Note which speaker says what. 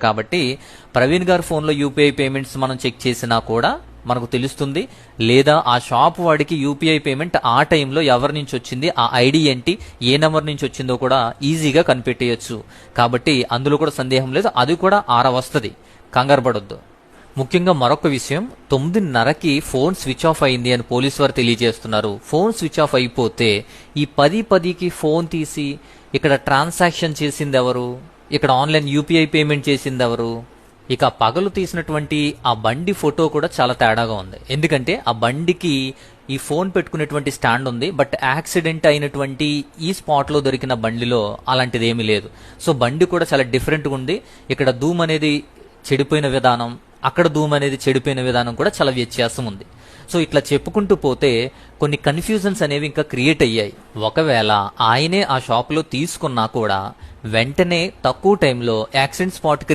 Speaker 1: కాబట్టి ప్రవీణ్ గారి ఫోన్లో యూపీఐ పేమెంట్స్ మనం చెక్ చేసినా కూడా మనకు తెలుస్తుంది. లేదా ఆ షాప్ వాడికి యూపీఐ పేమెంట్ ఆ టైంలో ఎవరి నుంచి వచ్చింది, ఆ ఐడి ఏంటి, ఏ నెంబర్ నుంచి వచ్చిందో కూడా ఈజీగా కనిపెట్టేయచ్చు. కాబట్టి అందులో కూడా సందేహం లేదు, అది కూడా వస్తుంది, కంగారు పడొద్దు. ముఖ్యంగా మరొక విషయం, 9:30కి ఫోన్ స్విచ్ ఆఫ్ అయింది అని పోలీసు వారు తెలియజేస్తున్నారు. ఫోన్ స్విచ్ ఆఫ్ అయిపోతే ఈ 10:10కి ఫోన్ తీసి ఇక్కడ ట్రాన్సాక్షన్ చేసింది ఎవరు, ఇక్కడ ఆన్లైన్ యూపీఐ పేమెంట్ చేసింది ఎవరు? ఇక పగలు తీసినటువంటి ఆ బండి ఫోటో కూడా చాలా తేడాగా ఉంది. ఎందుకంటే ఆ బండికి ఈ ఫోన్ పెట్టుకునేటువంటి స్టాండ్ ఉంది, బట్ యాక్సిడెంట్ అయినటువంటి ఈ స్పాట్ లో దొరికిన బండిలో అలాంటిది ఏమీ లేదు. సో బండి కూడా చాలా డిఫరెంట్గా ఉంది. ఇక్కడ ధూమ్ అనేది చెడిపోయిన విధానం, అక్కడ ధూమ్ అనేది చెడిపోయిన విధానం కూడా చాలా వ్యత్యాసం ఉంది. సో ఇట్లా చెప్పుకుంటూ పోతే కొన్ని కన్ఫ్యూజన్స్ అనేవి ఇంకా క్రియేట్ అయ్యాయి. ఒకవేళ ఆయనే ఆ షాప్ లో తీసుకున్నా కూడా వెంటనే తక్కువ టైంలో యాక్సిడెంట్ స్పాట్ కి